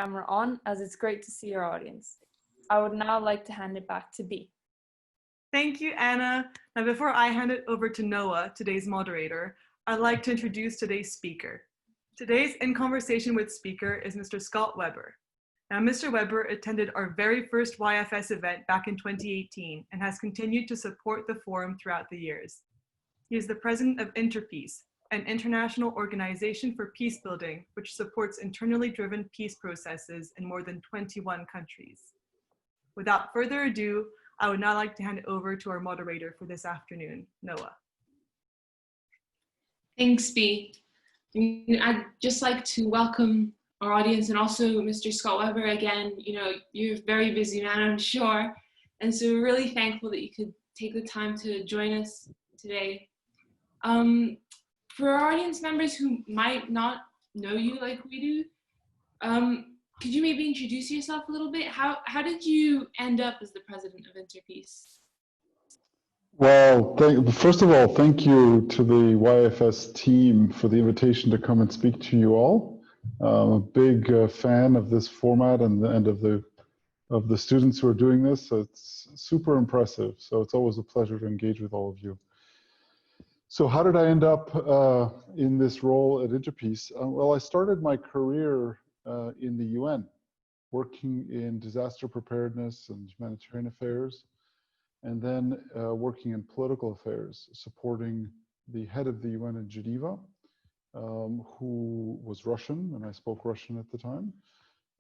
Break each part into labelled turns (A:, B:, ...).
A: camera on, as it's great to see our audience. I would now like to hand it back to B.
B: Thank you, Anna. Now, before I hand it over to Noah, today's moderator, I'd like to introduce today's speaker. Today's In Conversation with speaker is Mr. Scott Weber. Now, Mr. Weber attended our very first YFS event back in 2018 and has continued to support the forum throughout the years. He is the president of Interpeace, an international organization for peacebuilding, which supports internally driven peace processes in more than 21 countries. Without further ado, I would now like to hand it over to our moderator for this afternoon, Noah.
C: Thanks, B. I'd just like to welcome our audience and also Mr. Scott Weber again. You know, you're a very busy man, I'm sure. And so we're really thankful that you could take the time to join us today. For our audience members who might not know you like we do, could you maybe introduce yourself a little bit? How did you end up as the president of Interpeace?
D: Well, first of all, thank you to the YFS team for the invitation to come and speak to you all. I'm a big fan of this format and of the students who are doing this. So it's super impressive. So it's always a pleasure to engage with all of you. So how did I end up in this role at Interpeace? Well, I started my career in the UN, working in disaster preparedness and humanitarian affairs, and then working in political affairs, supporting the head of the UN in Geneva, who was Russian, and I spoke Russian at the time.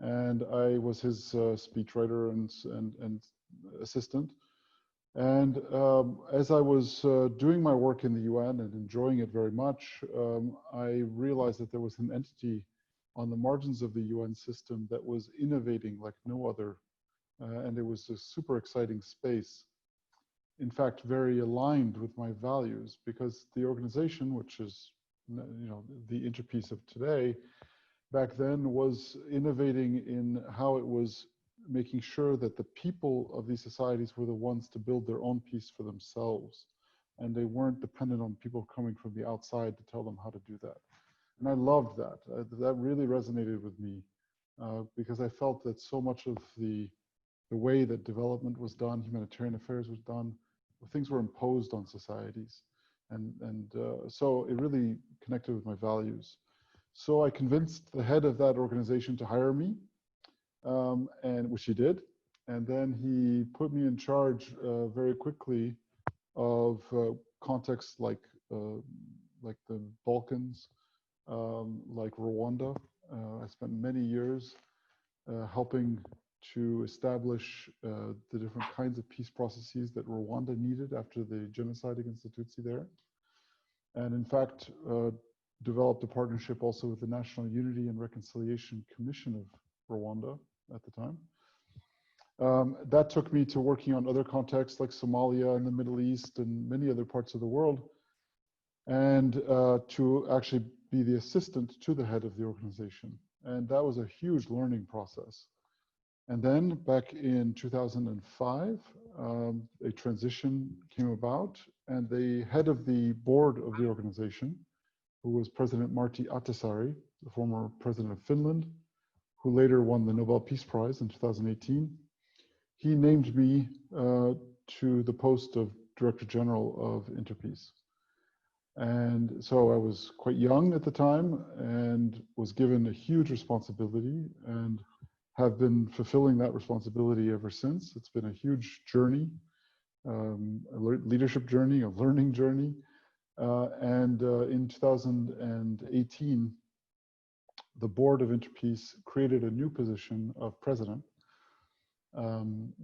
D: And I was his speechwriter and assistant. And as I was doing my work in the UN and enjoying it very much, I realized that there was an entity on the margins of the UN system that was innovating like no other. And it was a super exciting space. In fact, very aligned with my values, because the organization, which is, you know, the Interpeace of today, back then was innovating in how it was making sure that the people of these societies were the ones to build their own peace for themselves. And they weren't dependent on people coming from the outside to tell them how to do that. And I loved that. That really resonated with me because I felt that so much of the way that development was done, humanitarian affairs was done, things were imposed on societies. And so it really connected with my values. So I convinced the head of that organization to hire me, and which he did. And then he put me in charge very quickly of contexts like the Balkans, like Rwanda. I spent many years helping to establish the different kinds of peace processes that Rwanda needed after the genocide against the Tutsi there. And in fact, developed a partnership also with the National Unity and Reconciliation Commission of Rwanda at the time. That took me to working on other contexts like Somalia and the Middle East and many other parts of the world, and to actually be the assistant to the head of the organization. And that was a huge learning process. And then back in 2005, a transition came about, and the head of the board of the organization, who was President Martti Ahtisaari, the former president of Finland, who later won the Nobel Peace Prize in 2018, he named me to the post of Director General of Interpeace. And so I was quite young at the time and was given a huge responsibility and have been fulfilling that responsibility ever since. It's been a huge journey, a leadership journey, a learning journey. And in 2018, the board of Interpeace created a new position of president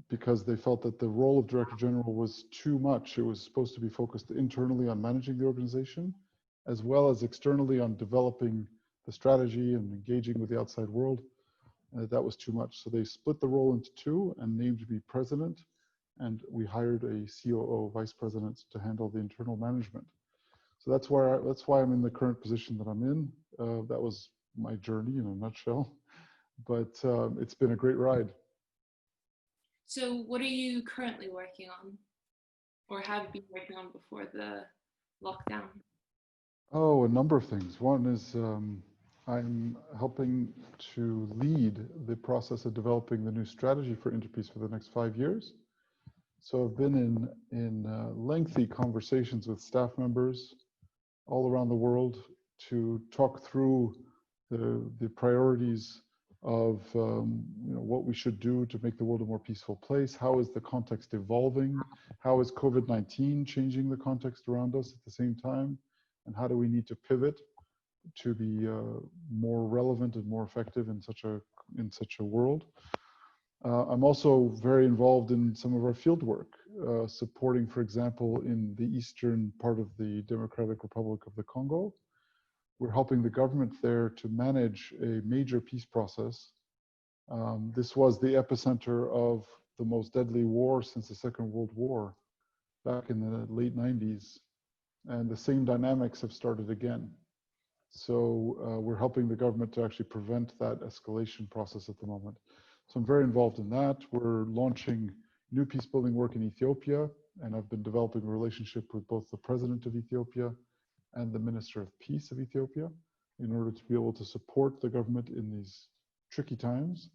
D: because they felt that the role of Director General was too much. It was supposed to be focused internally on managing the organization, as well as externally on developing the strategy and engaging with the outside world. That was too much. So they split the role into two and named me president. And we hired a COO, vice president, to handle the internal management. So that's why I'm in the current position that I'm in. That was my journey in a nutshell, but it's been a great ride.
C: So what are you currently working on, or have been working on before the lockdown?
D: Oh, a number of things. One is I'm helping to lead the process of developing the new strategy for Interpeace for the next 5 years. So I've been in lengthy conversations with staff members all around the world to talk through the priorities of what we should do to make the world a more peaceful place. How is the context evolving? How is COVID-19 changing the context around us at the same time? And how do we need to pivot to be more relevant and more effective in such a world? I'm also very involved in some of our field work, supporting, for example, in the eastern part of the Democratic Republic of the Congo. We're helping the government there to manage a major peace process. This was the epicenter of the most deadly war since the Second World War back in the late 90s. And the same dynamics have started again. So we're helping the government to actually prevent that escalation process at the moment. So I'm very involved in that. We're launching new peacebuilding work in Ethiopia, and I've been developing a relationship with both the president of Ethiopia and the Minister of Peace of Ethiopia in order to be able to support the government in these tricky times.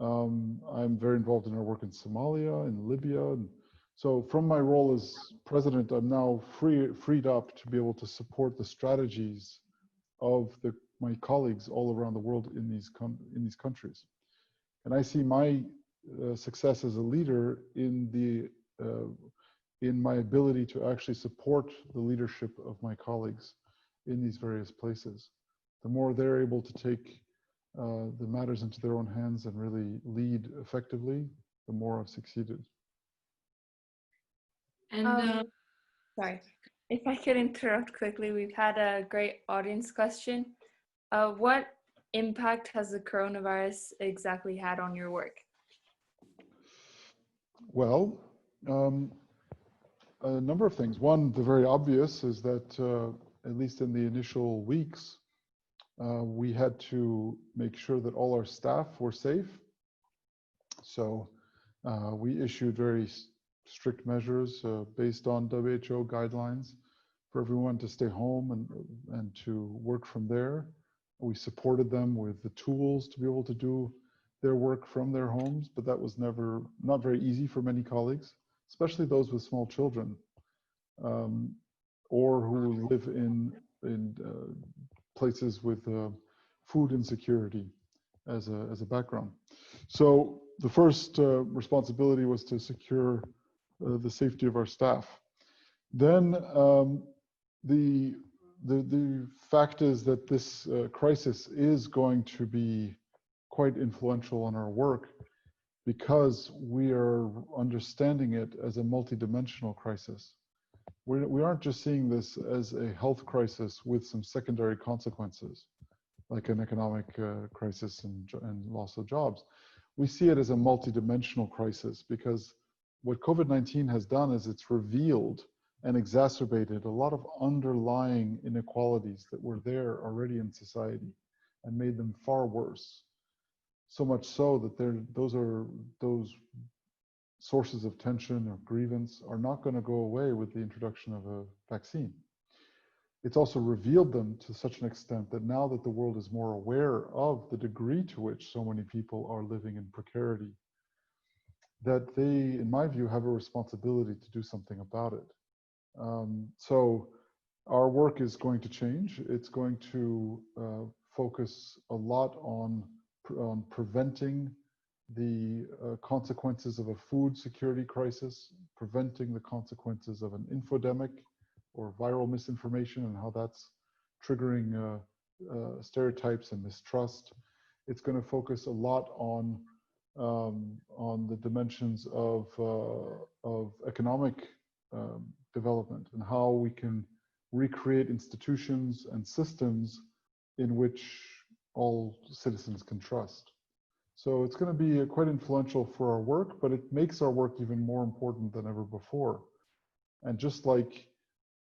D: I'm very involved in our work in Somalia, in Libya. And so from my role as president, I'm now freed up to be able to support the strategies of my colleagues all around the world in these countries. And I see my success as a leader in my ability to actually support the leadership of my colleagues in these various places. The more they're able to take the matters into their own hands and really lead effectively, the more I've succeeded.
C: And
A: sorry, if I could interrupt quickly, we've had a great audience question. What impact has the coronavirus exactly had on your work?
D: Well, a number of things. One, the very obvious is that at least in the initial weeks, we had to make sure that all our staff were safe. So we issued very strict measures based on WHO guidelines for everyone to stay home and to work from there. We supported them with the tools to be able to do their work from their homes, but that was not very easy for many colleagues, especially those with small children or who live in places with food insecurity as a background. So the first responsibility was to secure the safety of our staff. Then the fact is that this crisis is going to be quite influential on our work because we are understanding it as a multidimensional crisis. We aren't just seeing this as a health crisis with some secondary consequences, like an economic crisis and loss of jobs. We see it as a multidimensional crisis because what COVID-19 has done is it's revealed and exacerbated a lot of underlying inequalities that were there already in society and made them far worse. So much so that those sources of tension or grievance are not going to go away with the introduction of a vaccine. It's also revealed them to such an extent that now that the world is more aware of the degree to which so many people are living in precarity, that they, in my view, have a responsibility to do something about it. So our work is going to change. It's going to focus a lot on preventing the consequences of a food security crisis, preventing the consequences of an infodemic or viral misinformation and how that's triggering stereotypes and mistrust. It's going to focus a lot on the dimensions of economic development and how we can recreate institutions and systems in which all citizens can trust. So it's going to be quite influential for our work, but it makes our work even more important than ever before. And just like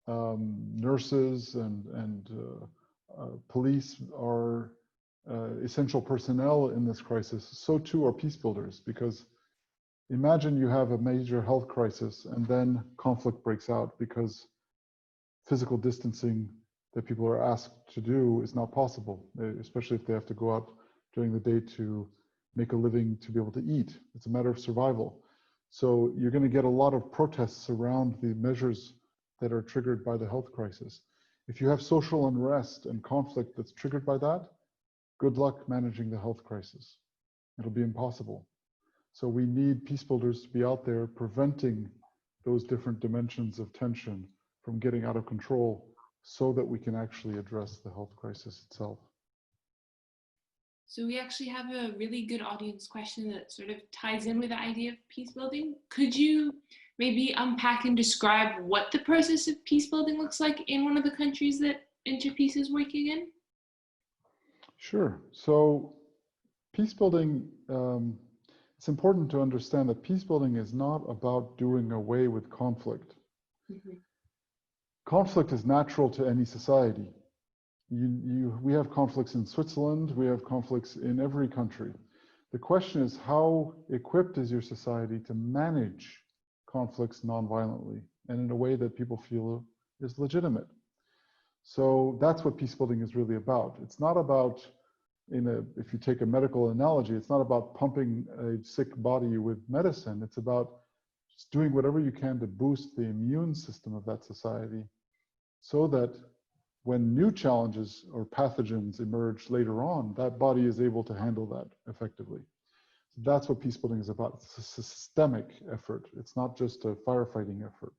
D: nurses and police are essential personnel in this crisis, so too are peace builders, because imagine you have a major health crisis and then conflict breaks out because physical distancing that people are asked to do is not possible, especially if they have to go out during the day to make a living to be able to eat. It's a matter of survival. So you're going to get a lot of protests around the measures that are triggered by the health crisis. If you have social unrest and conflict that's triggered by that, good luck managing the health crisis. It'll be impossible. So we need peace builders to be out there preventing those different dimensions of tension from getting out of control so that we can actually address the health crisis itself.
C: So we actually have a really good audience question that sort of ties in with the idea of peace building. Could you maybe unpack and describe what the process of peace building looks like in one of the countries that Interpeace is working in?
D: Sure. So peace building, it's important to understand that peace building is not about doing away with conflict. Mm-hmm. Conflict is natural to any society. We have conflicts in Switzerland, we have conflicts in every country. The question is, how equipped is your society to manage conflicts non-violently and in a way that people feel is legitimate? So that's what peace building is really about. It's not about, if you take a medical analogy, it's not about pumping a sick body with medicine. It's about just doing whatever you can to boost the immune system of that society so that when new challenges or pathogens emerge later on, that body is able to handle that effectively. So that's what peace building is about. It's a systemic effort. It's not just a firefighting effort.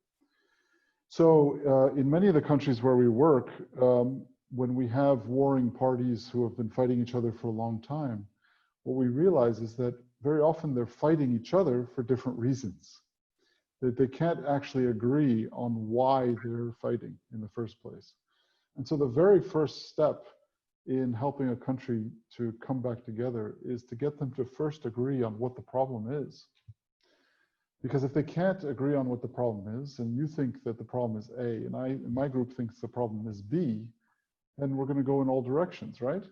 D: So in many of the countries where we work, when we have warring parties who have been fighting each other for a long time, what we realize is that very often they're fighting each other for different reasons. That they can't actually agree on why they're fighting in the first place. And so the very first step in helping a country to come back together is to get them to first agree on what the problem is. Because if they can't agree on what the problem is, and you think that the problem is A, and my group thinks the problem is B, then we're going to go in all directions, right?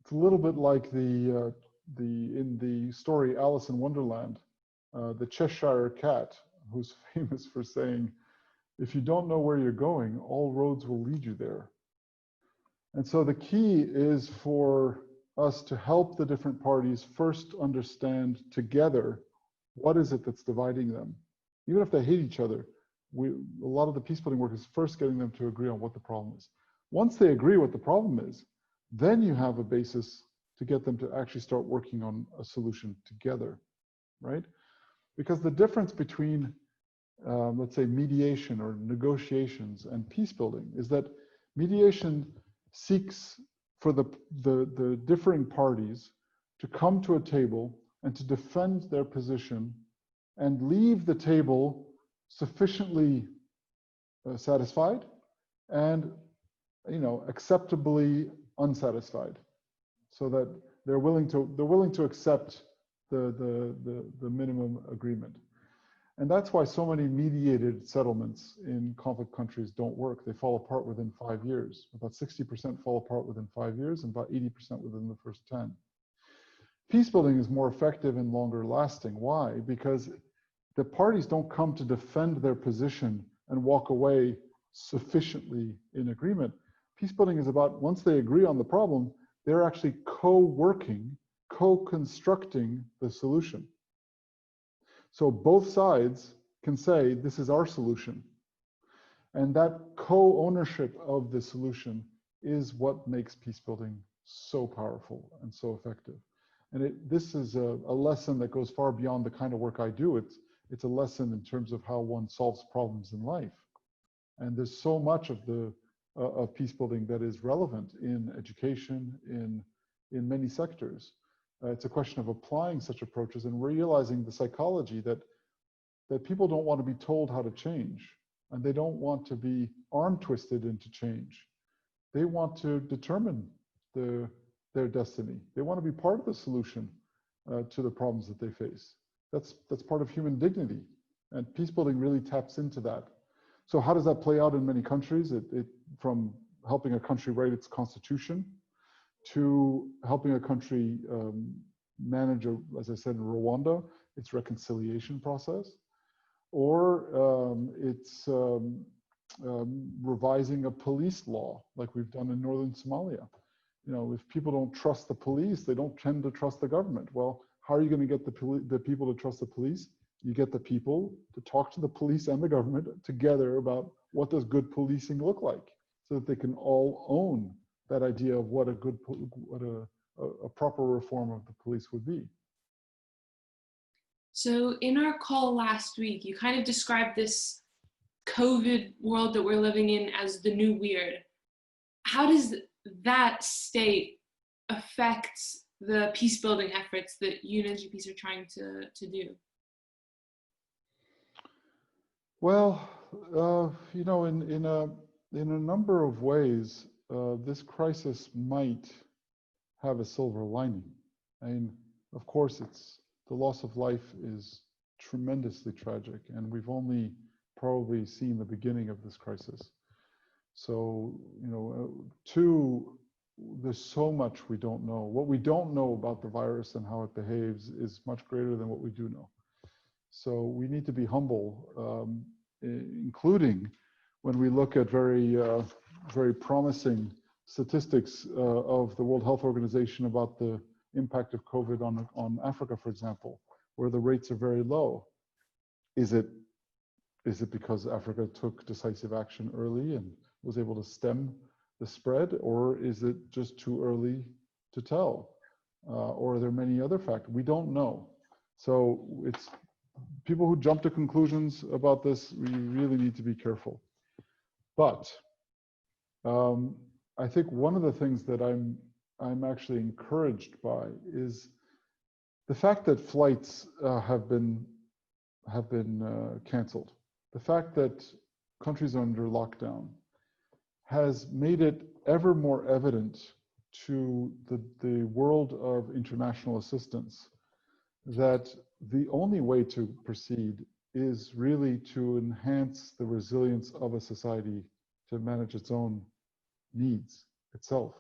D: It's a little bit like in the story Alice in Wonderland, the Cheshire Cat, who's famous for saying, if you don't know where you're going, all roads will lead you there. And so the key is for us to help the different parties first understand together what is it that's dividing them. Even if they hate each other, a lot of the peace building work is first getting them to agree on what the problem is. Once they agree what the problem is, then you have a basis to get them to actually start working on a solution together, right? Because the difference between let's say mediation or negotiations and peace building is that mediation seeks for the differing parties to come to a table and to defend their position and leave the table sufficiently satisfied and acceptably unsatisfied, so that they're willing to accept the minimum agreement. And that's why so many mediated settlements in conflict countries don't work. They fall apart within 5 years. About 60% fall apart within 5 years and about 80% within the first 10. Peace building is more effective and longer lasting. Why? Because the parties don't come to defend their position and walk away sufficiently in agreement. Peace building is about, once they agree on the problem, they're actually co-working, co-constructing the solution. So both sides can say, this is our solution. And that co-ownership of the solution is what makes peace building so powerful and so effective. And this is a lesson that goes far beyond the kind of work I do. It's a lesson in terms of how one solves problems in life. And there's so much of peace building that is relevant in education, in many sectors. It's a question of applying such approaches and realizing the psychology that people don't want to be told how to change, and they don't want to be arm twisted into change. They want to determine their destiny. They want to be part of the solution to the problems that they face. That's part of human dignity, and peace building really taps into that. So how does that play out in many countries? From helping a country write its constitution to helping a country manage, as I said, in Rwanda, its reconciliation process, or it's revising a police law like we've done in northern Somalia. You know, if people don't trust the police, they don't tend to trust the government. Well, how are you going to get the people to trust the police? You get the people to talk to the police and the government together about what does good policing look like, so that they can all own that idea of what a proper reform of the police would be.
C: So in our call last week, you kind of described this COVID world that we're living in as the new weird. How does that state affect the peace building efforts that you and NGPs are trying to do?
D: Well, you know, in a number of ways, this crisis might have a silver lining. I mean, of course, the loss of life is tremendously tragic, and we've only probably seen the beginning of this crisis. So, you know, there's so much we don't know. What we don't know about the virus and how it behaves is much greater than what we do know. So we need to be humble, including when we look at very promising statistics of the World Health Organization about the impact of COVID on Africa, for example, where the rates are very low. Is it because Africa took decisive action early and was able to stem the spread, or is it just too early to tell? Or are there many other factors? We don't know. So it's people who jump to conclusions about this, we really need to be careful. But I think one of the things that I'm actually encouraged by is the fact that flights have been canceled. The fact that countries are under lockdown has made it ever more evident to the world of international assistance that the only way to proceed is really to enhance the resilience of a society to manage its own needs itself,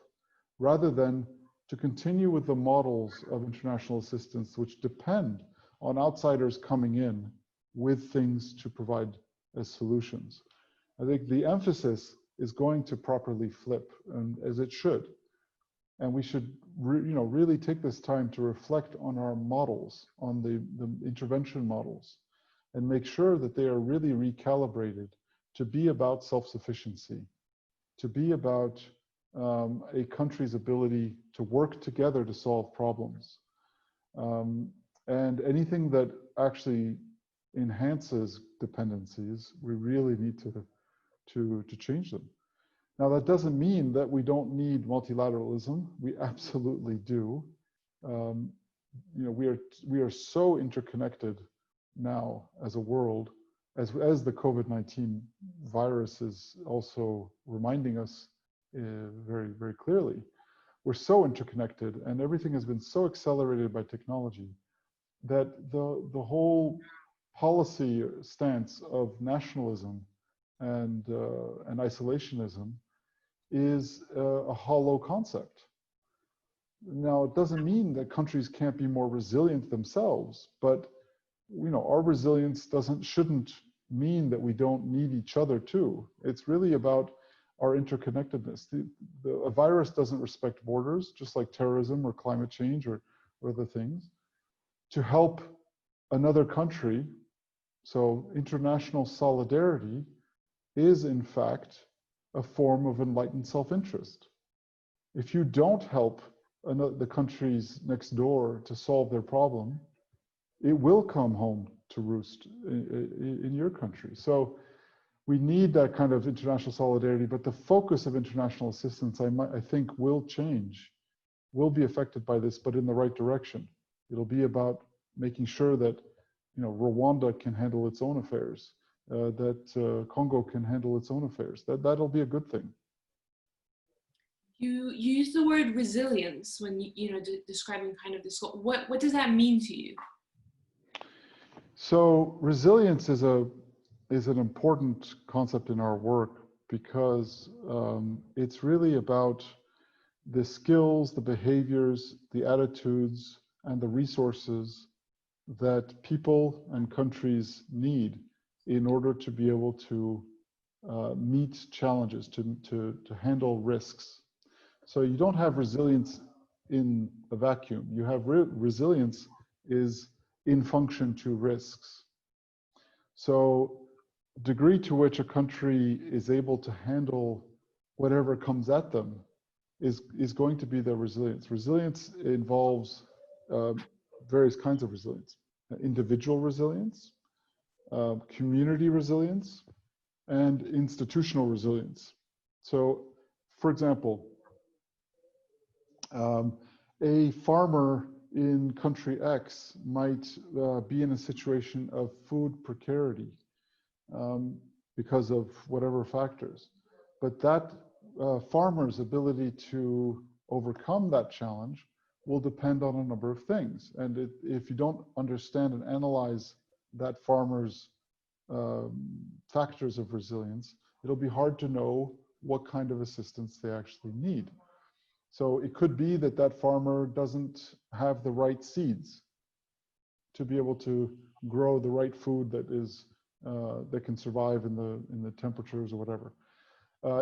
D: rather than to continue with the models of international assistance which depend on outsiders coming in with things to provide as solutions. I think the emphasis is going to properly flip, and as it should. And we should really take this time to reflect on our models, on the intervention models, and make sure that they are really recalibrated to be about self-sufficiency, to be about a country's ability to work together to solve problems. And anything that actually enhances dependencies, we really need to change them. Now, that doesn't mean that we don't need multilateralism. We absolutely do. You know, we are so interconnected now as a world, as the COVID-19 virus is also reminding us very, very clearly. We're so interconnected, and everything has been so accelerated by technology that the whole policy stance of nationalism and isolationism is a hollow concept. Now, it doesn't mean that countries can't be more resilient themselves, but our resilience shouldn't mean that we don't need each other too. It's really about our interconnectedness. A virus doesn't respect borders, just like terrorism or climate change or other things. To help another country, so international solidarity is in fact a form of enlightened self-interest. If you don't help the countries next door to solve their problem, it will come home to roost in your country. So we need that kind of international solidarity, but the focus of international assistance, I think, will change, will be affected by this, but in the right direction. It'll be about making sure that Rwanda can handle its own affairs, that Congo can handle its own affairs. That'll be a good thing.
C: You use the word resilience when describing kind of this. What does that mean to you?
D: So resilience is an important concept in our work because it's really about the skills, the behaviors, the attitudes, and the resources that people and countries need in order to be able to meet challenges, to handle risks. So you don't have resilience in a vacuum. You have resilience is in function to risks. So degree to which a country is able to handle whatever comes at them is going to be their resilience. Resilience involves various kinds of resilience: individual resilience, community resilience, and institutional resilience. So, for example, a farmer in country X might be in a situation of food precarity because of whatever factors. But that farmer's ability to overcome that challenge will depend on a number of things. And if you don't understand and analyze that farmer's factors of resilience, it'll be hard to know what kind of assistance they actually need. So it could be that that farmer doesn't have the right seeds to be able to grow the right food that is that can survive in the temperatures or whatever.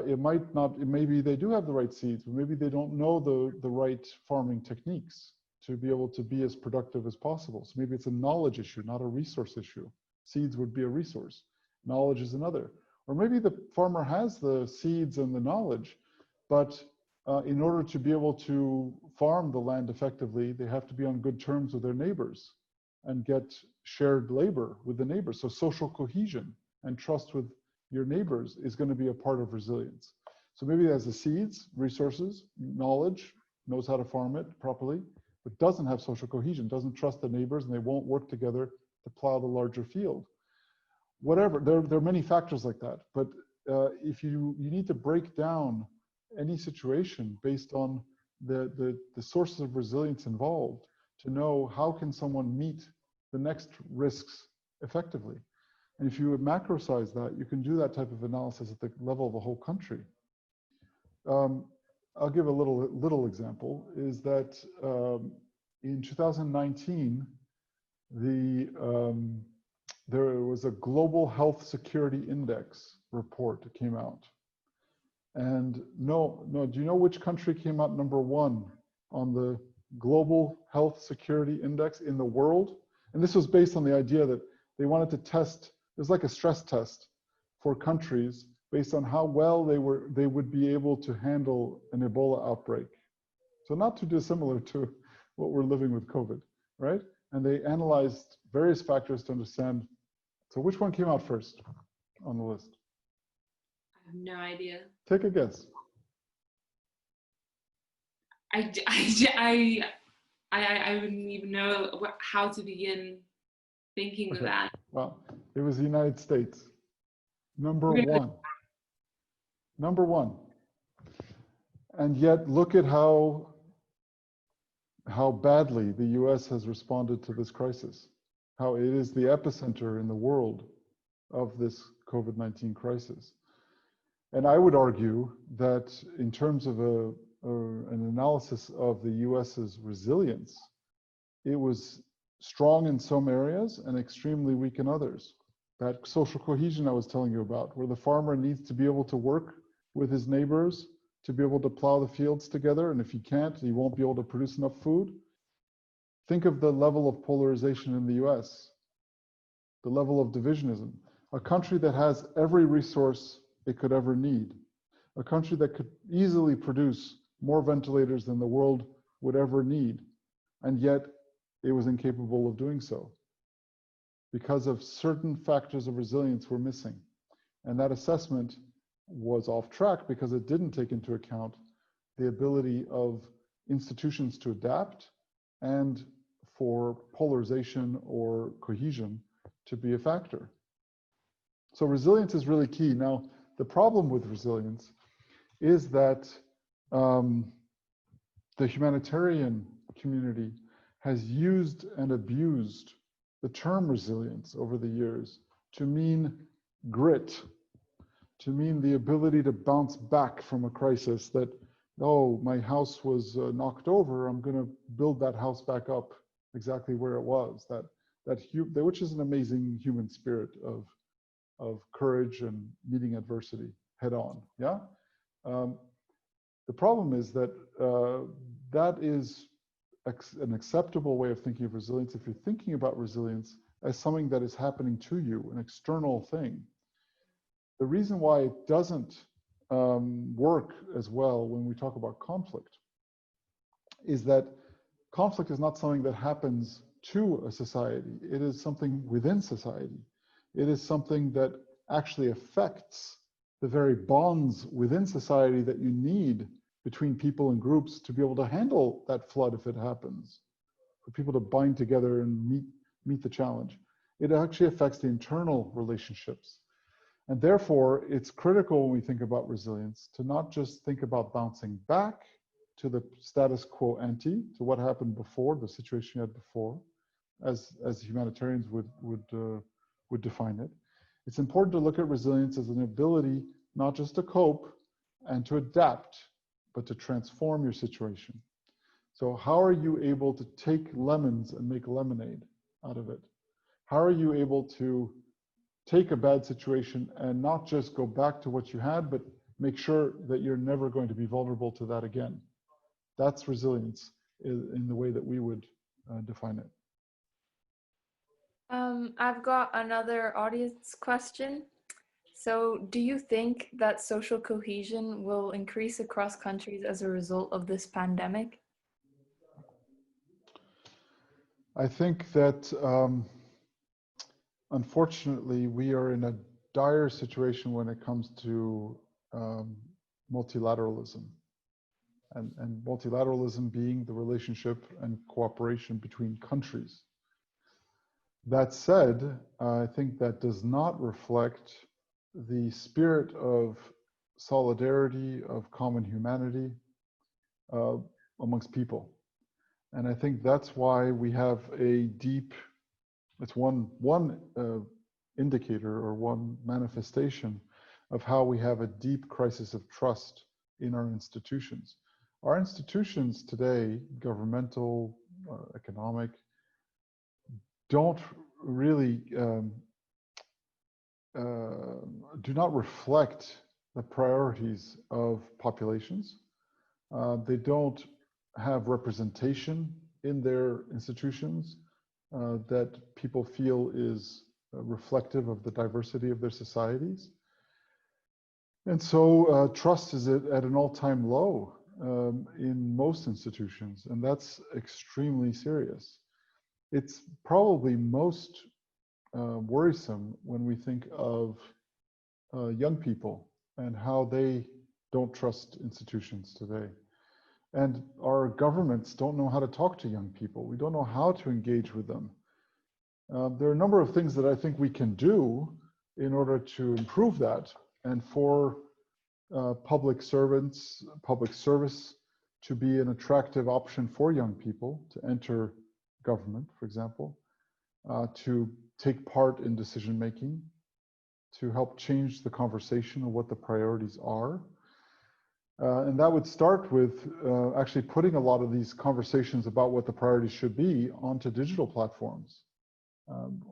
D: It might not. Maybe they do have the right seeds, but maybe they don't know the right farming techniques to be able to be as productive as possible. So maybe it's a knowledge issue, not a resource issue. Seeds would be a resource. Knowledge is another. Or maybe the farmer has the seeds and the knowledge, but in order to be able to farm the land effectively, they have to be on good terms with their neighbors and get shared labor with the neighbors. So social cohesion and trust with your neighbors is going to be a part of resilience. So maybe it has the seeds, resources, knowledge, knows how to farm it properly, but doesn't have social cohesion, doesn't trust the neighbors, and they won't work together to plow the larger field. Whatever, there are many factors like that, but if you need to break down any situation based on the sources of resilience involved to know how can someone meet the next risks effectively. And if you macrosize that, you can do that type of analysis at the level of a whole country. I'll give a little example, is that in 2019, there was a Global Health Security Index report that came out. And do you know which country came out #1 on the Global Health Security Index in the world? And this was based on the idea that they wanted to test, it was like a stress test for countries based on how well they would be able to handle an Ebola outbreak. So not too dissimilar to what we're living with COVID, right? And they analyzed various factors to understand. So which one came out first on the list?
C: I have no idea.
D: Take a guess.
C: I wouldn't even know how to begin thinking of that.
D: Well, it was the United States. Number one. And yet look at how badly the US has responded to this crisis, how it is the epicenter in the world of this COVID-19 crisis. And I would argue that in terms of an analysis of the US's resilience, it was strong in some areas and extremely weak in others. That social cohesion I was telling you about, where the farmer needs to be able to work with his neighbors to be able to plow the fields together, and if he can't, he won't be able to produce enough food. Think of the level of polarization in the US, the level of divisionism. A country that has every resource it could ever need, a country that could easily produce more ventilators than the world would ever need, and yet it was incapable of doing so because of certain factors of resilience were missing. And that assessment was off track because it didn't take into account the ability of institutions to adapt and for polarization or cohesion to be a factor. So resilience is really key. Now, the problem with resilience is that the humanitarian community has used and abused the term resilience over the years to mean grit, to mean the ability to bounce back from a crisis that, oh, my house was knocked over, I'm going to build that house back up exactly where it was. Which is an amazing human spirit of of courage and meeting adversity head on. Yeah. The problem is that that is an acceptable way of thinking of resilience if you're thinking about resilience as something that is happening to you, an external thing. The reason why it doesn't work as well when we talk about conflict is that conflict is not something that happens to a society. It is something within society. It is something that actually affects the very bonds within society that you need between people and groups to be able to handle that flood if it happens, for people to bind together and meet the challenge. It actually affects the internal relationships. And therefore, it's critical when we think about resilience to not just think about bouncing back to the status quo ante, to what happened before, the situation you had before, as humanitarians would define it. It's important to look at resilience as an ability not just to cope and to adapt, but to transform your situation. So how are you able to take lemons and make lemonade out of it? How are you able to take a bad situation and not just go back to what you had, but make sure that you're never going to be vulnerable to that again? That's resilience in the way that we would define it.
A: I've got another audience question. So do you think that social cohesion will increase across countries as a result of this pandemic?
D: I think that unfortunately we are in a dire situation when it comes to multilateralism. And multilateralism being the relationship and cooperation between countries. That said, I think that does not reflect the spirit of solidarity, of common humanity amongst people. And I think that's why we have a deep, it's one indicator or one manifestation of how we have a deep crisis of trust in our institutions. Our institutions today, governmental, economic, don't really do not reflect the priorities of populations. They don't have representation in their institutions that people feel is reflective of the diversity of their societies. And so trust is at an all-time low in most institutions, and that's extremely serious. It's probably most worrisome when we think of young people and how they don't trust institutions today. And our governments don't know how to talk to young people. We don't know how to engage with them. There are a number of things that I think we can do in order to improve that, and for public servants, public service to be an attractive option for young people to enter government, for example, to take part in decision making, to help change the conversation of what the priorities are. And that would start with actually putting a lot of these conversations about what the priorities should be onto digital platforms.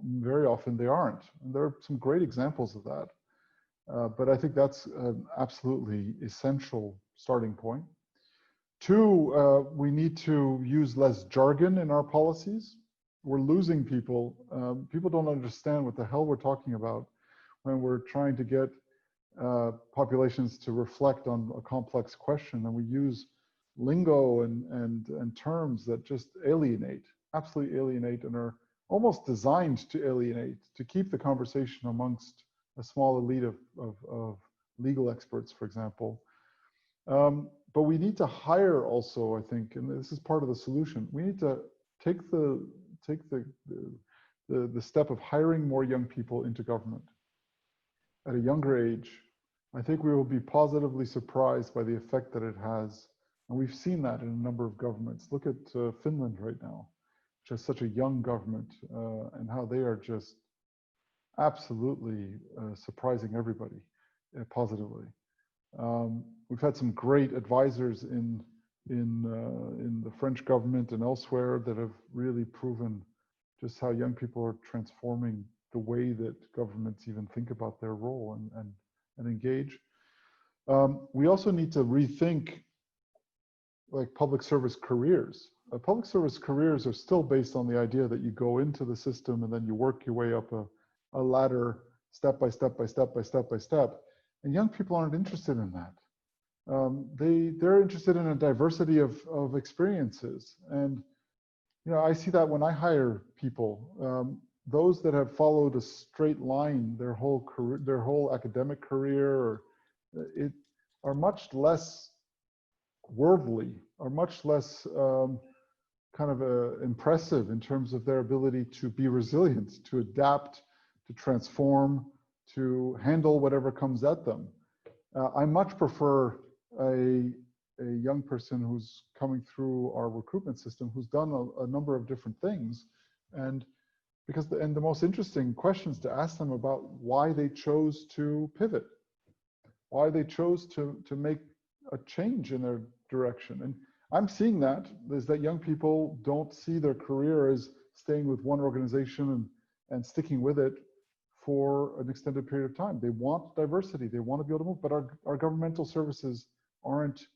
D: Very often they aren't. And there are some great examples of that. But I think that's an absolutely essential starting point. Two, we need to use less jargon in our policies. We're losing people. People don't understand what the hell we're talking about when we're trying to get populations to reflect on a complex question, and we use lingo and terms that just alienate, absolutely alienate, and are almost designed to alienate, to keep the conversation amongst a small elite of legal experts, for example. But we need to hire also, I think, and this is part of the solution. We need to take the step of hiring more young people into government at a younger age. I think we will be positively surprised by the effect that it has. And we've seen that in a number of governments. Look at Finland right now, which has such a young government, and how they are just absolutely surprising everybody positively. We've had some great advisors in the French government and elsewhere that have really proven just how young people are transforming the way that governments even think about their role and engage. We also need to rethink like public service careers. Public service careers are still based on the idea that you go into the system and then you work your way up a ladder step by step by step by step by step. And young people aren't interested in that. They're interested in a diversity of experiences. And you know, I see that when I hire people, those that have followed a straight line their whole career, their whole academic career, are much less worldly, are much less kind of impressive in terms of their ability to be resilient, to adapt, to transform, to handle whatever comes at them. I much prefer a young person who's coming through our recruitment system who's done a number of different things, and because the most interesting questions to ask them about why they chose to pivot, why they chose to make a change in their direction. And I'm seeing that is that young people don't see their career as staying with one organization and sticking with it for an extended period of time. They want diversity, they want to be able to move, but our governmental services aren't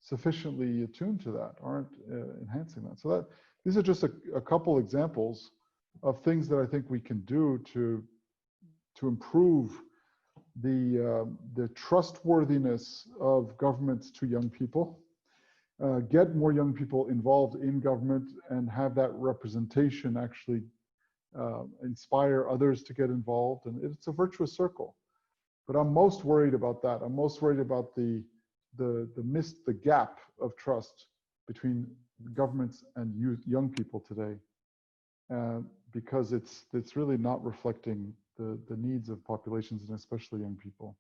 D: sufficiently attuned to that, aren't enhancing that. So these are just a couple examples of things that I think we can do to improve the trustworthiness of governments to young people, get more young people involved in government and have that representation actually inspire others to get involved. And it's a virtuous circle. But I'm most worried about that. I'm most worried about the gap of trust between governments and young people today, because it's really not reflecting the needs of populations and especially young people.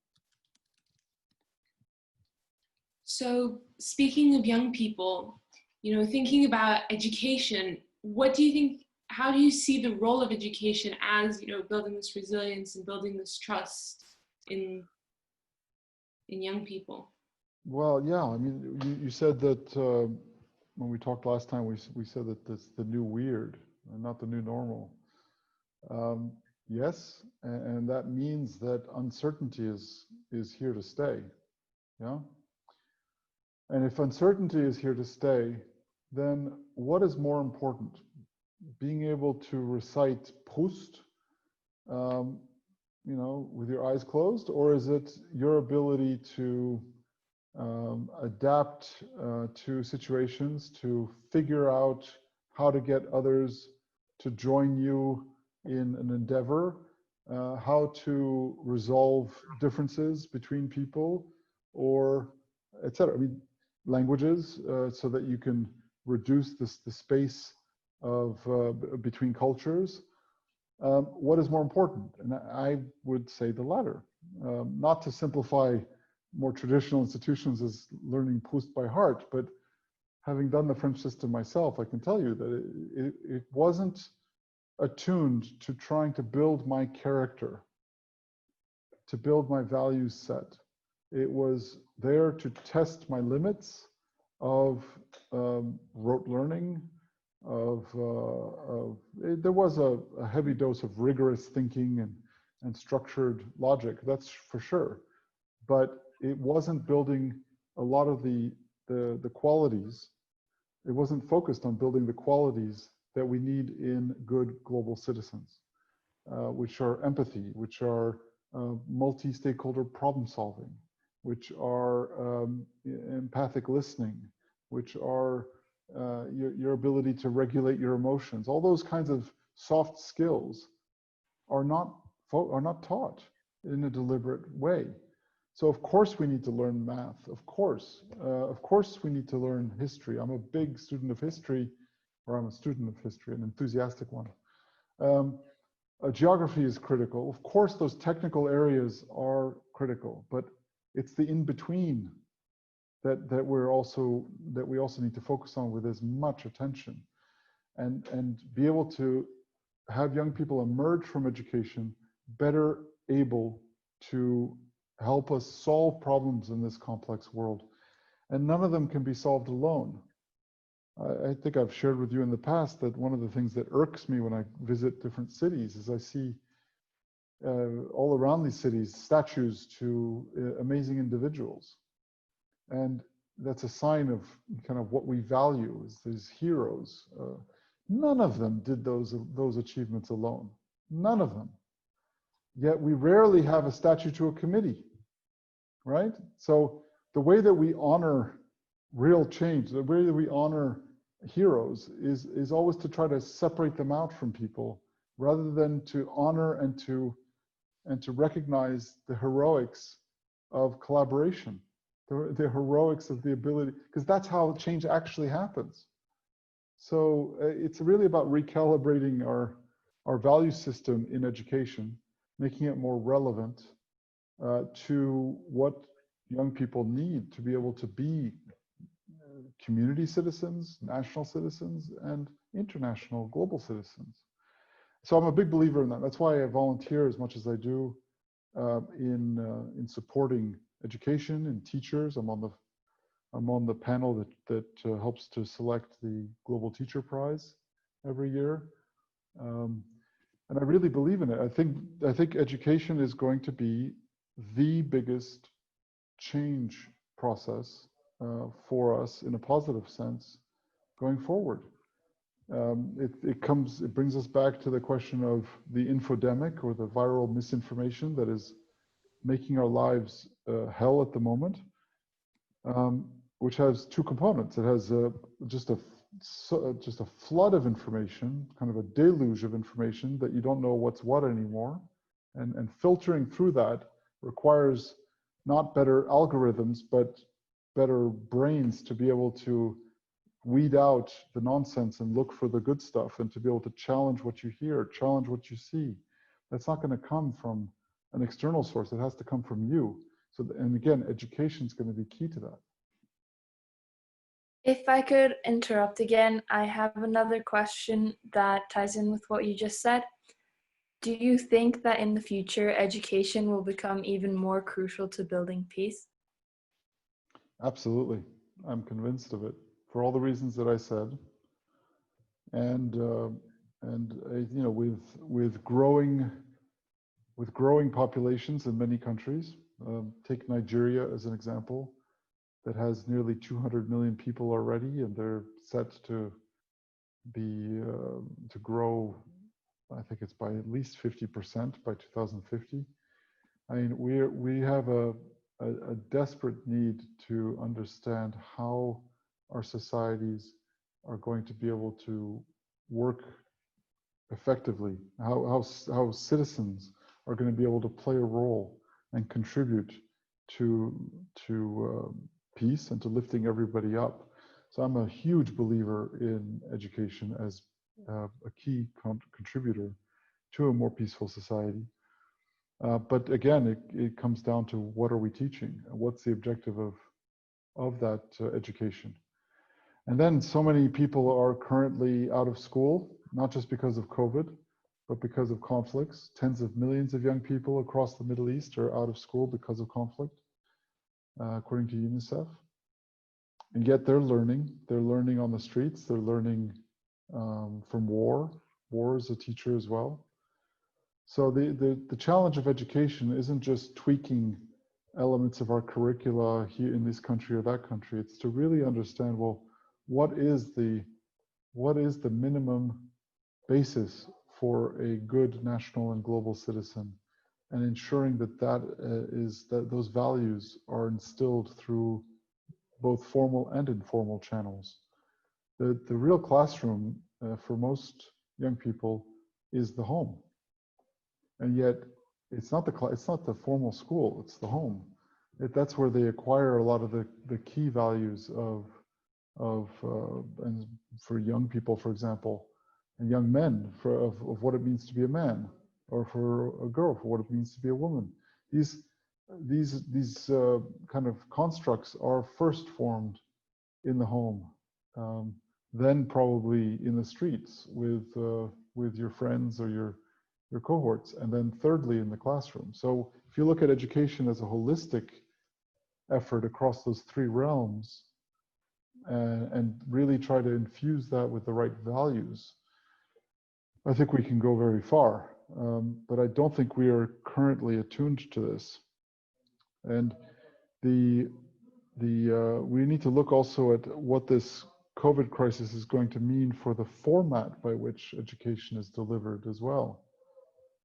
C: So speaking of young people, you know, thinking about education, what do you think, how do you see the role of education as, you know, building this resilience and building this trust in young people?
D: Well, yeah, I mean, you said that when we talked last time, we said that that's the new weird and not the new normal. Yes, and that means that uncertainty is here to stay, yeah? And if uncertainty is here to stay, then what is more important? Being able to recite Proust, you know, with your eyes closed, or is it your ability to adapt to situations, to figure out how to get others to join you in an endeavor, how to resolve differences between people, or etc. I mean, languages, so that you can reduce the space of between cultures. What is more important? And I would say the latter. Not to simplify more traditional institutions as learning Proust by heart, but having done the French system myself, I can tell you that it wasn't attuned to trying to build my character, to build my values set. It was there to test my limits of rote learning, there was a heavy dose of rigorous thinking and structured logic, that's for sure. But it wasn't building a lot of the qualities. It wasn't focused on building the qualities that we need in good global citizens, which are empathy, which are multi-stakeholder problem solving, which are empathic listening, which are your ability to regulate your emotions. All those kinds of soft skills are not taught in a deliberate way. So of course we need to learn math. Of course we need to learn history. I'm a big student of history, or I'm a student of history, an enthusiastic one. Geography is critical. Of course, those technical areas are critical, but it's the in-between that we also need to focus on with as much attention, and be able to have young people emerge from education better able to help us solve problems in this complex world. And none of them can be solved alone. I think I've shared with you in the past that one of the things that irks me when I visit different cities is I see all around these cities, statues to amazing individuals. And that's a sign of kind of what we value, is these heroes. None of them did those achievements alone. None of them. Yet we rarely have a statue to a committee, right? So the way that we honor real change, the way that we honor heroes is always to try to separate them out from people, rather than to honor and to recognize the heroics of collaboration, the heroics of the ability, because that's how change actually happens. So it's really about recalibrating our value system in education, making it more relevant to what young people need to be able to be community citizens, national citizens, and international, global citizens. So I'm a big believer in that. That's why I volunteer as much as I do in supporting education and teachers. I'm on the panel that helps to select the Global Teacher Prize every year, and I really believe in it. I think education is going to be the biggest change process for us in a positive sense going forward. It brings us back to the question of the infodemic, or the viral misinformation that is making our lives hell at the moment, which has two components. It has just a flood of information, kind of a deluge of information that you don't know what's what anymore, and filtering through that requires not better algorithms, but better brains to be able to weed out the nonsense and look for the good stuff, and to be able to challenge what you hear, challenge what you see. That's not going to come from an external source. It has to come from you. So, and again, education is going to be key to that.
A: If I could interrupt again, I have another question that ties in with what you just said. Do you think that in the future, education will become even more crucial to building peace?
D: Absolutely. I'm convinced of it, for all the reasons that I said. And you know, with growing populations in many countries, take Nigeria as an example, that has nearly 200 million people already, and they're set to be to grow, I think it's by at least 50% by 2050. I mean, we have a desperate need to understand how our societies are going to be able to work effectively, how citizens are going to be able to play a role and contribute to peace and to lifting everybody up. So I'm a huge believer in education as a key contributor to a more peaceful society. But again, it comes down to what are we teaching? What's the objective of that education? And then so many people are currently out of school, not just because of COVID, but because of conflicts. Tens of millions of young people across the Middle East are out of school because of conflict, according to UNICEF. And yet they're learning on the streets, they're learning from war. War is a teacher as well. So the challenge of education isn't just tweaking elements of our curricula here in this country or that country. It's to really understand, well, what is the minimum basis for a good national and global citizen, and ensuring that those values are instilled through both formal and informal channels. The real classroom for most young people is the home. And yet, it's not the formal school, it's the home. That's where they acquire a lot of the key values and for young people, for example, and young men, of what it means to be a man, or for a girl, for what it means to be a woman. These kind of constructs are first formed in the home, then probably in the streets with your friends or your cohorts, and then thirdly in the classroom. So if you look at education as a holistic effort across those three realms, and really try to infuse that with the right values, I think we can go very far. but I don't think we are currently attuned to this. And we need to look also at what this COVID crisis is going to mean for the format by which education is delivered as well.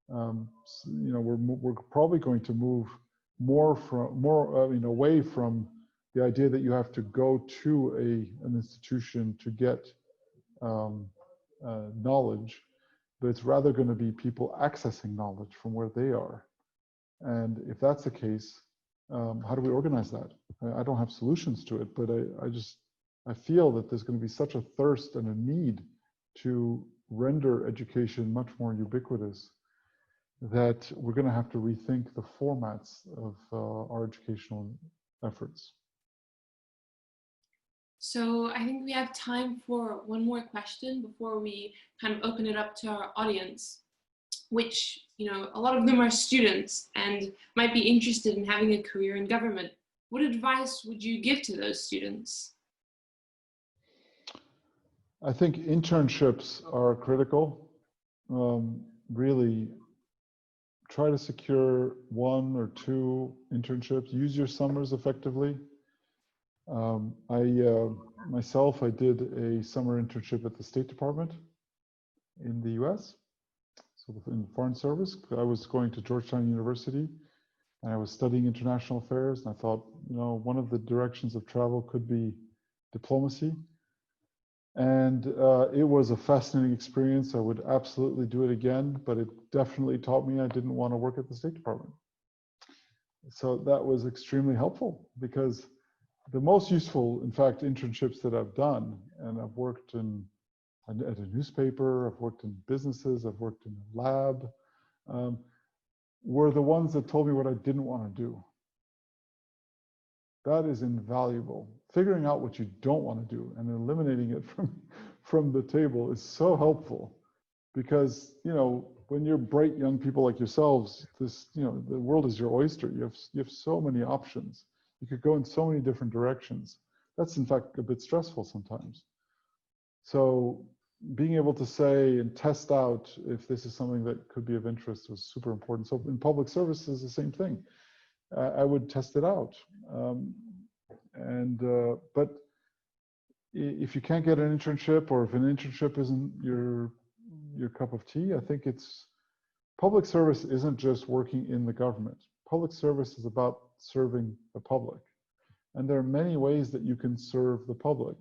D: You know, we're probably going to move away from the idea that you have to go to an institution to get knowledge, but it's rather going to be people accessing knowledge from where they are. And if that's the case, how do we organize that? I don't have solutions to it, but I feel that there's going to be such a thirst and a need to render education much more ubiquitous that we're going to have to rethink the formats of our educational efforts.
C: So I think we have time for one more question before we kind of open it up to our audience, which, you know, a lot of them are students and might be interested in having a career in government. What advice would you give to those students?
D: I think internships are critical. Really try to secure 1 or 2 internships. Use your summers effectively. Myself, I did a summer internship at the State Department in the US, so in the Foreign Service. I was going to Georgetown University and I was studying international affairs, and I thought, you know, one of the directions of travel could be diplomacy. And it was a fascinating experience. I would absolutely do it again, but it definitely taught me I didn't want to work at the State Department. So that was extremely helpful, because the most useful, in fact, internships that I've done, and I've worked at a newspaper, I've worked in businesses, I've worked in a lab, were the ones that told me what I didn't want to do. That is invaluable. Figuring out what you don't want to do and eliminating it from the table is so helpful, because, you know, when you're bright young people like yourselves, you know, the world is your oyster. You have so many options. You could go in so many different directions. That's in fact a bit stressful sometimes. So being able to say and test out if this is something that could be of interest was super important. So in public services, the same thing. I would test it out. But if you can't get an internship, or if an internship isn't your cup of tea, I think public service isn't just working in the government. Public service is about serving the public. And there are many ways that you can serve the public.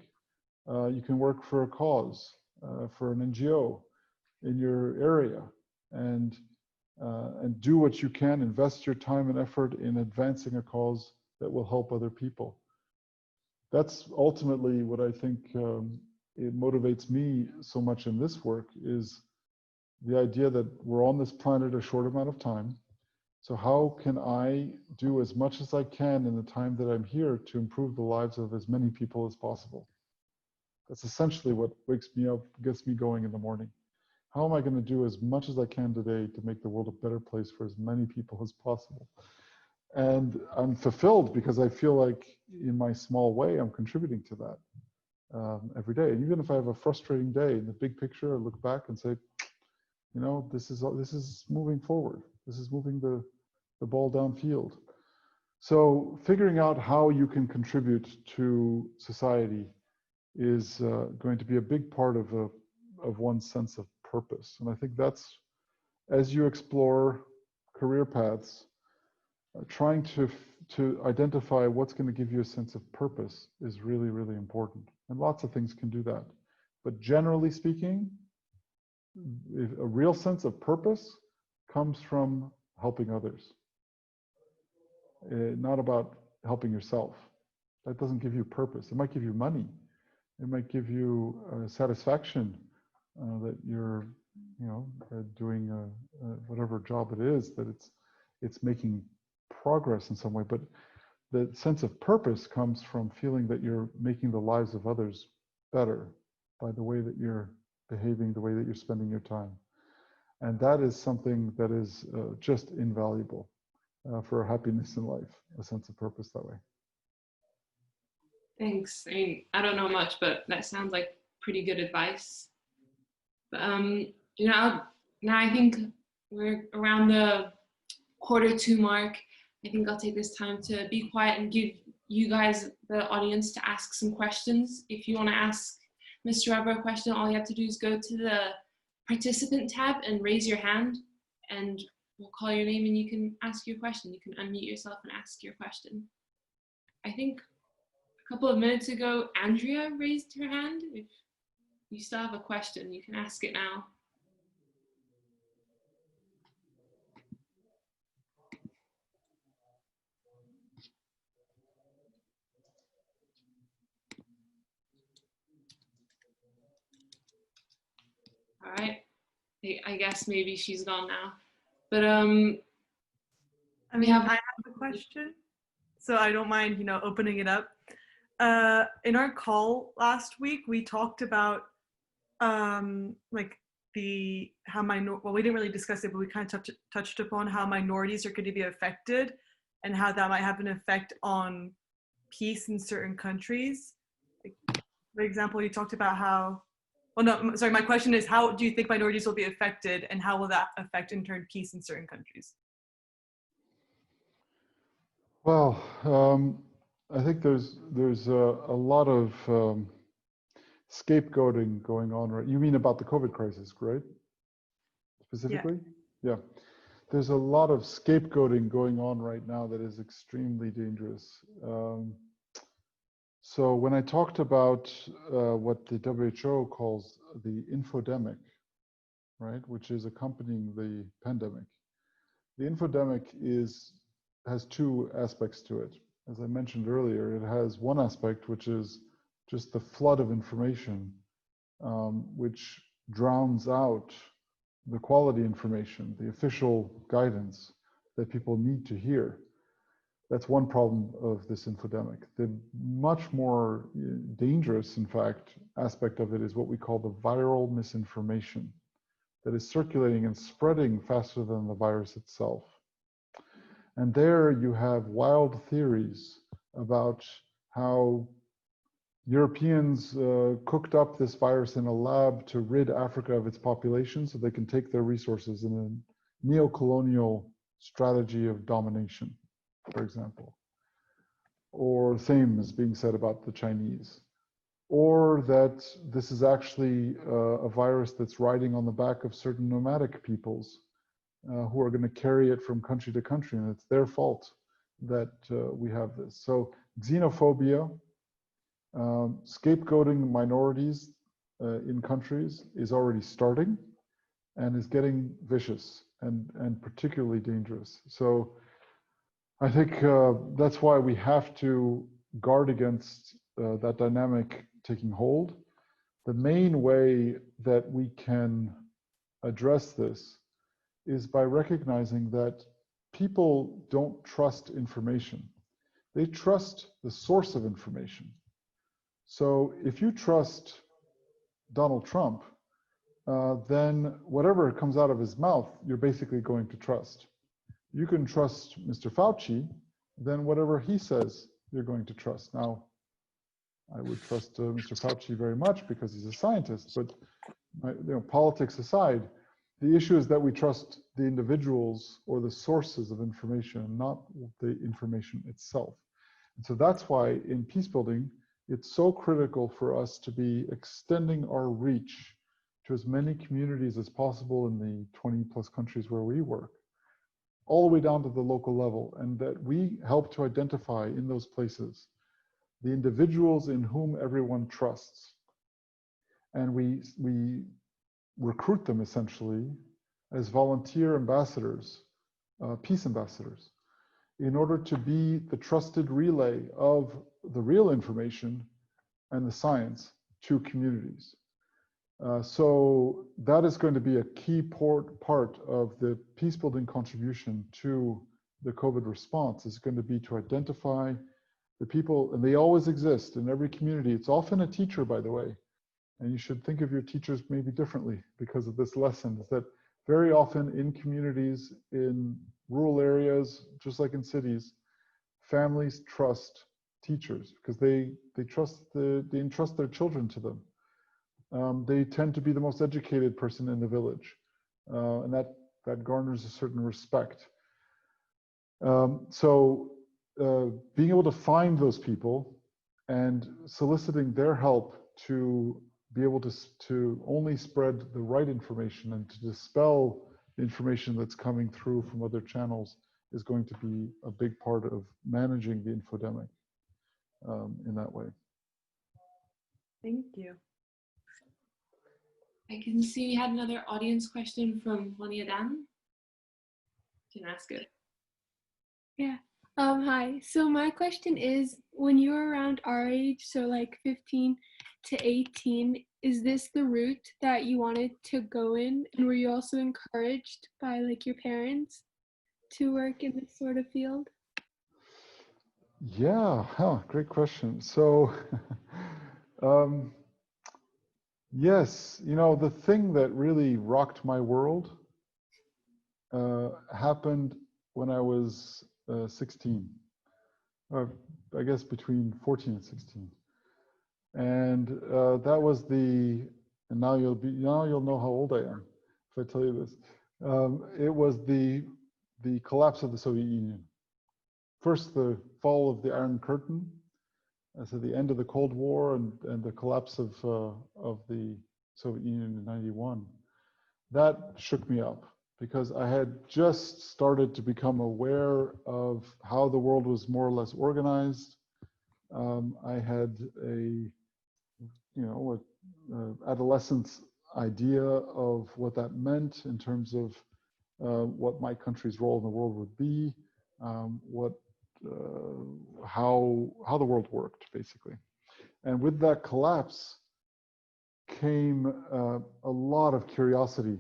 D: You can work for a cause, for an NGO in your area, and do what you can, invest your time and effort in advancing a cause that will help other people. That's ultimately what I think it motivates me so much in this work, is the idea that we're on this planet a short amount of time. So how can I do as much as I can in the time that I'm here to improve the lives of as many people as possible? That's essentially what wakes me up, gets me going in the morning. How am I going to do as much as I can today to make the world a better place for as many people as possible? And I'm fulfilled because I feel like in my small way, I'm contributing to that every day. And even if I have a frustrating day, in the big picture, I look back and say, you know, this is moving forward. This is moving the ball downfield. So figuring out how you can contribute to society is going to be a big part of one's sense of purpose. And I think that's, as you explore career paths, trying to identify what's going to give you a sense of purpose is really, really important. And lots of things can do that. But generally speaking, a real sense of purpose comes from helping others. Not about helping yourself. That doesn't give you purpose. It might give you money. It might give you satisfaction that you're, you know, doing whatever job it is, that it's making progress in some way. But the sense of purpose comes from feeling that you're making the lives of others better by the way that you're behaving, the way that you're spending your time. And that is something that is just invaluable for happiness in life, a sense of purpose that way.
C: Thanks. I mean, I don't know much, but that sounds like pretty good advice. But, you know, now I think we're around the 1:45 mark. I think I'll take this time to be quiet and give you guys, the audience, to ask some questions. If you want to ask Mr. Weber a question, all you have to do is go to the participant tab and raise your hand, and we'll call your name and you can ask your question. You can unmute yourself and ask your question. I think a couple of minutes ago, Andrea raised her hand. If you still have a question, you can ask it now. All right, I guess maybe she's gone now. But
B: I mean,
C: we have
B: I have a question, so I don't mind, you know, opening it up. In our call last week, we talked about like well, we didn't really discuss it, but we kind of touched upon how minorities are going to be affected and how that might have an effect on peace in certain countries. Like, for example, you talked about how, well, no, sorry, my question is, how do you think minorities will be affected, and how will that affect in turn peace in certain countries?
D: Well, I think there's a lot of scapegoating going on, right? You mean about the COVID crisis, right? Specifically? Yeah. There's a lot of scapegoating going on right now that is extremely dangerous. So when I talked about what the WHO calls the infodemic, right, which is accompanying the pandemic, the infodemic has two aspects to it. As I mentioned earlier, it has one aspect, which is just the flood of information, which drowns out the quality information, the official guidance that people need to hear. That's one problem of this infodemic. The much more dangerous, in fact, aspect of it is what we call the viral misinformation that is circulating and spreading faster than the virus itself. And there you have wild theories about how Europeans cooked up this virus in a lab to rid Africa of its population so they can take their resources in a neo-colonial strategy of domination, for example. Or the same is being said about the Chinese. Or that this is actually a virus that's riding on the back of certain nomadic peoples who are going to carry it from country to country, and it's their fault that we have this. So xenophobia, scapegoating minorities in countries is already starting and is getting vicious and particularly dangerous. So I think that's why we have to guard against that dynamic taking hold. The main way that we can address this is by recognizing that people don't trust information. They trust the source of information. So if you trust Donald Trump, then whatever comes out of his mouth, you're basically going to trust. You can trust Mr. Fauci, then whatever he says, you're going to trust. Now, I would trust Mr. Fauci very much because he's a scientist, but politics aside, the issue is that we trust the individuals or the sources of information, not the information itself. And so that's why in peacebuilding, it's so critical for us to be extending our reach to as many communities as possible in the 20 plus countries where we work, all the way down to the local level, and that we help to identify in those places the individuals in whom everyone trusts. And we recruit them essentially as volunteer ambassadors, peace ambassadors, in order to be the trusted relay of the real information and the science to communities. So that is going to be a key part of the peacebuilding contribution to the COVID response. Is going to be to identify the people, and they always exist in every community. It's often a teacher, by the way, and you should think of your teachers maybe differently because of this lesson, is that very often in communities, in rural areas, just like in cities, families trust teachers because they entrust their children to them. They tend to be the most educated person in the village. And that that garners a certain respect. So being able to find those people and soliciting their help to be able to only spread the right information and to dispel the information that's coming through from other channels is going to be a big part of managing the infodemic in that way.
B: Thank you.
C: I can see we had another audience question from Lania Dan. You can ask it.
E: Yeah. Hi. So my question is, when you were around our age, so like 15 to 18, is this the route that you wanted to go in? And were you also encouraged by like your parents to work in this sort of field?
D: Yeah, great question. So, yes, you know, the thing that really rocked my world happened when I was 16, or I guess between 14 and 16. And that was and now you'll know how old I am if I tell you this. It was the collapse of the Soviet Union. First, the fall of the Iron Curtain, so the end of the Cold War and the collapse of the Soviet Union in '91. That shook me up because I had just started to become aware of how the world was more or less organized. I had a adolescent idea of what that meant in terms of what my country's role in the world would be, how the world worked, basically. And with that collapse came a lot of curiosity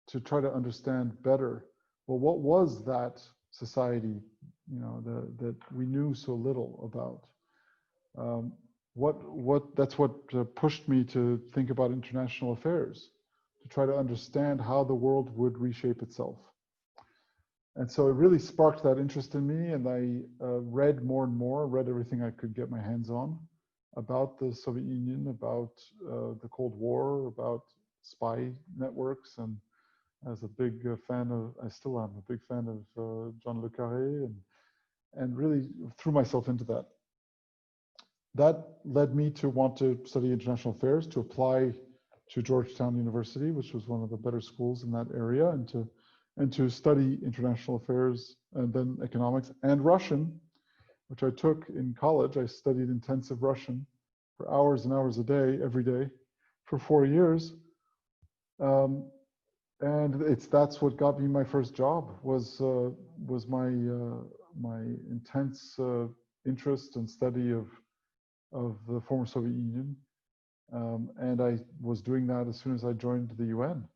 D: to try to understand better, well, what was that society, that we knew so little about? That's what pushed me to think about international affairs, to try to understand how the world would reshape itself. And so it really sparked that interest in me, and I read more and more, read everything I could get my hands on about the Soviet Union, about the Cold War, about spy networks, and as a big fan of, I still am a big fan of John Le Carré, and really threw myself into that. That led me to want to study international affairs, to apply to Georgetown University, which was one of the better schools in that area, and to study international affairs and then economics and Russian, which I took in college. I studied intensive Russian for hours and hours a day, every day, for 4 years. And that's what got me my first job, was my intense interest and study of the former Soviet Union. And I was doing that as soon as I joined the UN,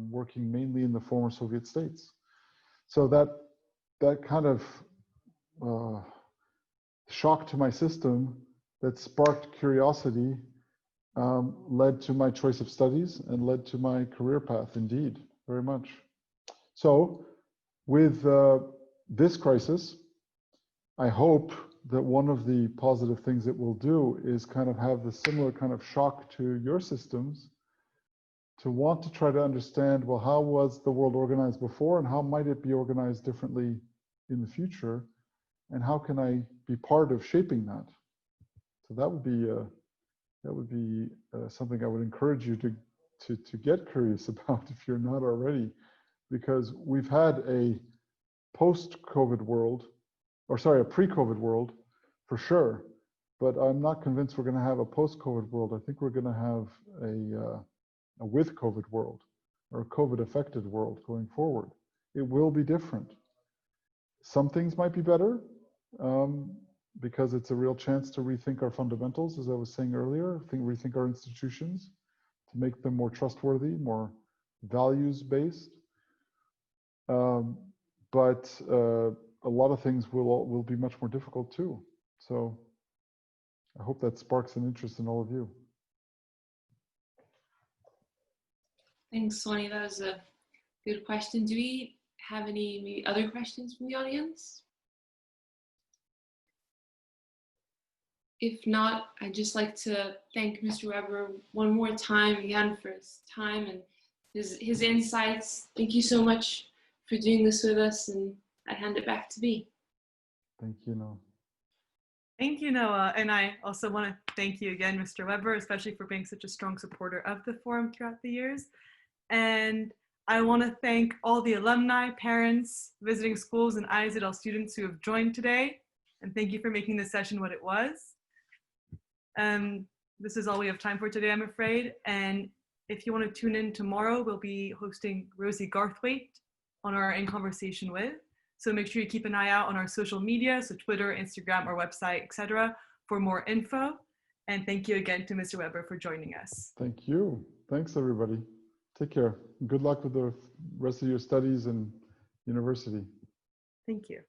D: working mainly in the former Soviet states. So that kind of shock to my system that sparked curiosity led to my choice of studies and led to my career path, indeed, very much. So with this crisis, I hope that one of the positive things it will do is kind of have the similar kind of shock to your systems, to want to try to understand, well, how was the world organized before and how might it be organized differently in the future? And how can I be part of shaping that? So that would be something I would encourage you to get curious about if you're not already, because we've had a post-COVID world, or sorry, a pre-COVID world for sure, but I'm not convinced we're going to have a post-COVID world. I think we're going to have a with COVID world, or a COVID-affected world going forward. It will be different. Some things might be better, because it's a real chance to rethink our fundamentals, as I was saying earlier, rethink our institutions, to make them more trustworthy, more values-based. But a lot of things will be much more difficult too. So I hope that sparks an interest in all of you.
C: Thanks, Sonny. That was a good question. Do we have any maybe other questions from the audience? If not, I'd just like to thank Mr. Weber one more time again for his time and his insights. Thank you so much for doing this with us, and I hand it back to B.
D: Thank you, Noah.
B: Thank you, Noah. And I also want to thank you again, Mr. Weber, especially for being such a strong supporter of the forum throughout the years. And I want to thank all the alumni, parents, visiting schools, and IZL students who have joined today. And thank you for making this session what it was. This is all we have time for today, I'm afraid. And if you want to tune in tomorrow, we'll be hosting Rosie Garthwaite on our In Conversation With. So make sure you keep an eye out on our social media, so Twitter, Instagram, our website, etc., for more info. And thank you again to Mr. Weber for joining us.
D: Thank you. Thanks, everybody. Take care. Good luck with the rest of your studies and university.
B: Thank you.